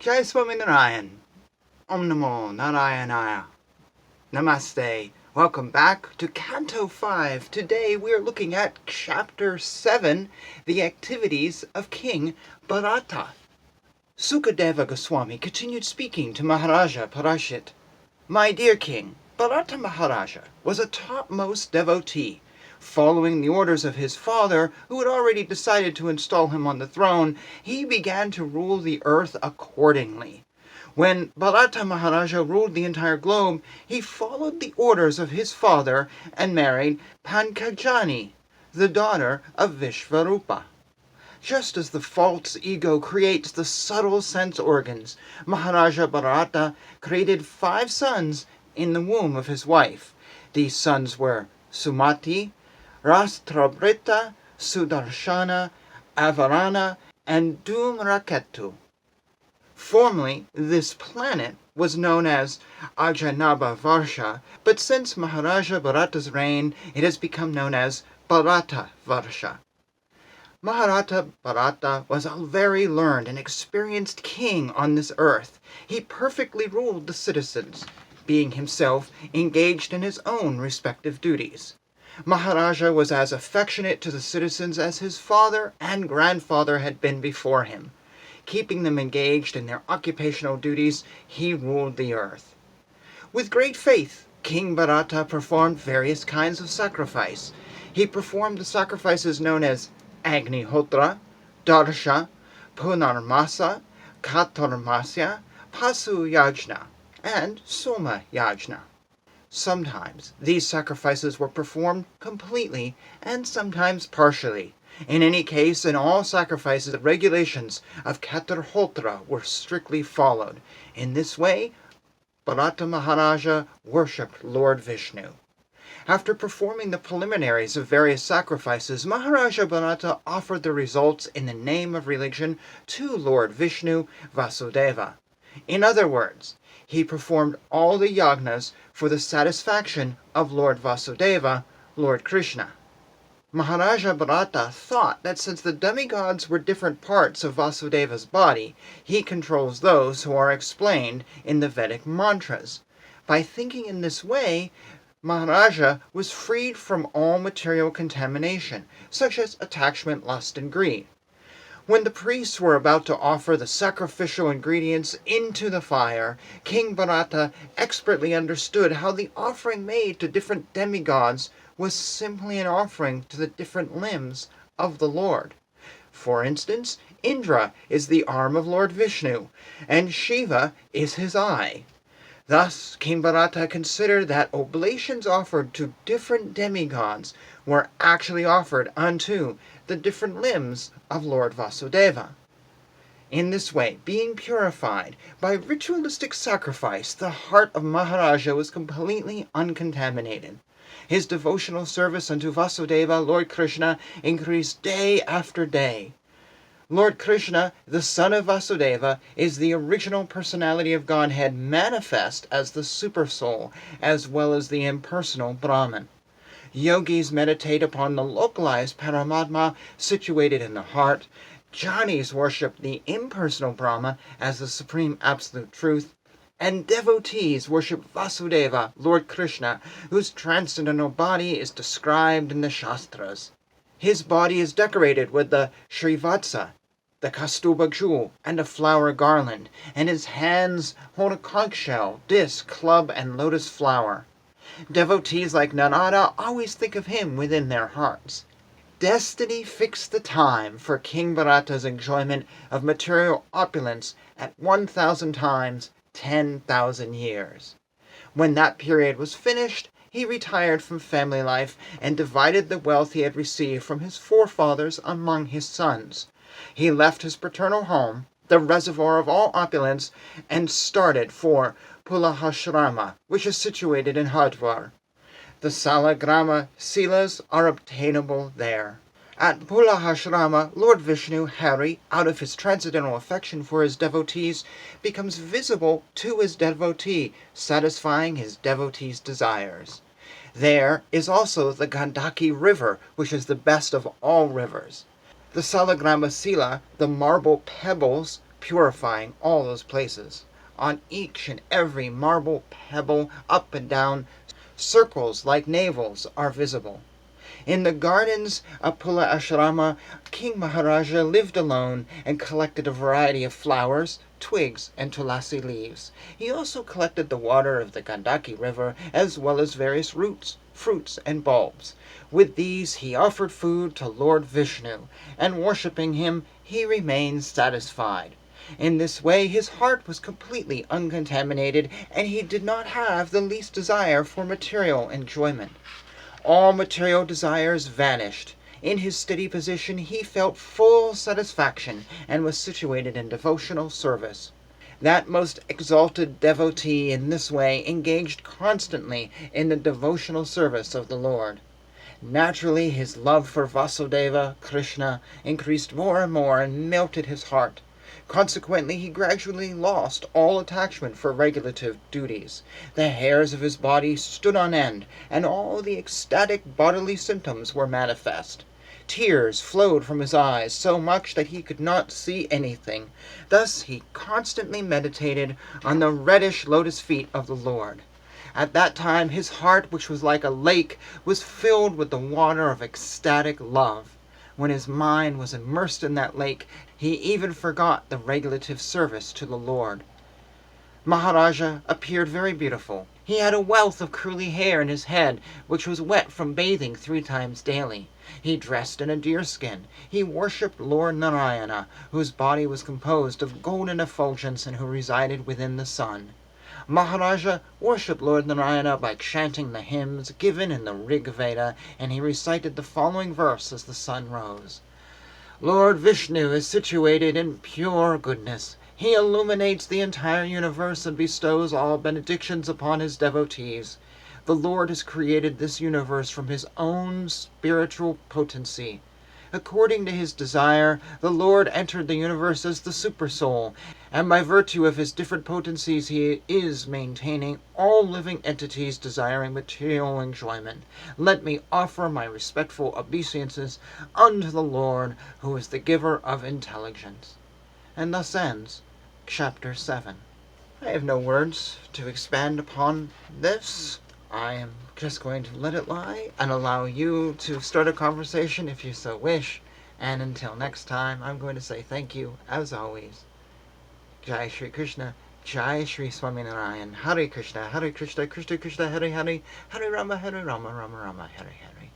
Jai Swaminarayan. Om Namo Narayanaya. Namaste. Welcome back to Canto 5. Today we're looking at Chapter 7, the activities of King Bharata. Sukadeva Goswami continued speaking to Maharaja Parashit. My dear king, Bharata Maharaja was a topmost devotee. Following the orders of his father, who had already decided to install him on the throne, he began to rule the earth accordingly. When Bharata Maharaja ruled the entire globe, he followed the orders of his father and married Pankajani, the daughter of Vishvarupa. Just as the false ego creates the subtle sense organs, Maharaja Bharata created 5 sons in the womb of his wife. These sons were Sumati, Rastrabrita, Sudarshana, Avarana, and Dhumraketu. Formerly, this planet was known as Ajanaba Varsha, but since Maharaja Bharata's reign, it has become known as Bharata Varsha. Maharaja Bharata was a very learned and experienced king on this earth. He perfectly ruled the citizens, being himself engaged in his own respective duties. Maharaja was as affectionate to the citizens as his father and grandfather had been before him. Keeping them engaged in their occupational duties, he ruled the earth. With great faith, King Bharata performed various kinds of sacrifice. He performed the sacrifices known as Agnihotra, Darsha, Punarmasa, Katarmasya, Pasu Yajna, and Soma Yajna. Sometimes these sacrifices were performed completely and sometimes partially. In any case, in all sacrifices, the regulations of Katarhotra were strictly followed. In this way, Bharata Maharaja worshipped Lord Vishnu. After performing the preliminaries of various sacrifices, Maharaja Bharata offered the results in the name of religion to Lord Vishnu Vyasadeva. In other words, he performed all the yagnas for the satisfaction of Lord Vyasadeva, Lord Krishna. Maharaja Bharata thought that since the demigods were different parts of Vasudeva's body, he controls those who are explained in the Vedic mantras. By thinking in this way, Maharaja was freed from all material contamination, such as attachment, lust, and greed. When the priests were about to offer the sacrificial ingredients into the fire, King Bharata expertly understood how the offering made to different demigods was simply an offering to the different limbs of the Lord. For instance, Indra is the arm of Lord Vishnu, and Shiva is his eye. Thus, King Bharata considered that oblations offered to different demigods were actually offered unto the different limbs of Lord Vyasadeva. In this way, being purified by ritualistic sacrifice, the heart of Maharaja was completely uncontaminated. His devotional service unto Vyasadeva, Lord Krishna, increased day after day. Lord Krishna, the son of Vyasadeva, is the original personality of Godhead manifest as the Supersoul, as well as the impersonal Brahman. Yogis meditate upon the localized Paramatma situated in the heart. Jnanis worship the impersonal Brahma as the supreme absolute truth. And devotees worship Vyasadeva, Lord Krishna, whose transcendental body is described in the Shastras. His body is decorated with the Srivatsa, the Kaustubha jewel, and a flower garland, and his hands hold a conch shell, disc, club, and lotus flower. Devotees like Narada always think of him within their hearts. Destiny fixed the time for King Bharata's enjoyment of material opulence at 1,000 times 10,000 years. When that period was finished, he retired from family life and divided the wealth he had received from his forefathers among his sons. He left his paternal home, the reservoir of all opulence, and started for Pulahashrama, which is situated in Hardwar. The Salagrama Silas are obtainable there. At Pulahashrama, Lord Vishnu, Hari, out of his transcendental affection for his devotees, becomes visible to his devotee, satisfying his devotee's desires. There is also the Gandaki River, which is the best of all rivers. The Salagrama Sila, the marble pebbles, purifying all those places. On each and every marble pebble, up and down, circles like navels are visible. In the gardens of Pula Ashrama, King Maharaja lived alone and collected a variety of flowers, twigs, and tulasi leaves. He also collected the water of the Gandaki River, as well as various roots, fruits, and bulbs. With these he offered food to Lord Vishnu, and worshipping him, he remained satisfied. In this way his heart was completely uncontaminated, and he did not have the least desire for material enjoyment. All material desires vanished. In his steady position he felt full satisfaction, and was situated in devotional service. That most exalted devotee in this way engaged constantly in the devotional service of the Lord. Naturally his love for Vyasadeva, Krishna, increased more and more and melted his heart. Consequently, he gradually lost all attachment for regulative duties. The hairs of his body stood on end, and all the ecstatic bodily symptoms were manifest. Tears flowed from his eyes so much that he could not see anything. Thus he constantly meditated on the reddish lotus feet of the Lord. At that time his heart, which was like a lake, was filled with the water of ecstatic love. When his mind was immersed in that lake, he even forgot the regulative service to the Lord. Maharaja appeared very beautiful. He had a wealth of curly hair in his head, which was wet from bathing 3 times daily. He dressed in a deerskin. He worshipped Lord Narayana, whose body was composed of golden effulgence and who resided within the sun. Maharaja worshipped Lord Narayana by chanting the hymns given in the Rig Veda, and he recited the following verse as the sun rose. Lord Vishnu is situated in pure goodness. He illuminates the entire universe and bestows all benedictions upon his devotees. The Lord has created this universe from his own spiritual potency. According to his desire, the Lord entered the universe as the Supersoul, and by virtue of his different potencies he is maintaining all living entities desiring material enjoyment. Let me offer my respectful obeisances unto the Lord, who is the giver of intelligence. And thus ends Chapter 7. I have no words to expand upon this. I am just going to let it lie and allow you to start a conversation if you so wish. And until next time, I'm going to say thank you, as always. Jai Shri Krishna, Jai Shri Swami Narayan, Hare Krishna, Krishna Krishna, Hare Hare, Hare Rama, Rama Rama, Hare Hare.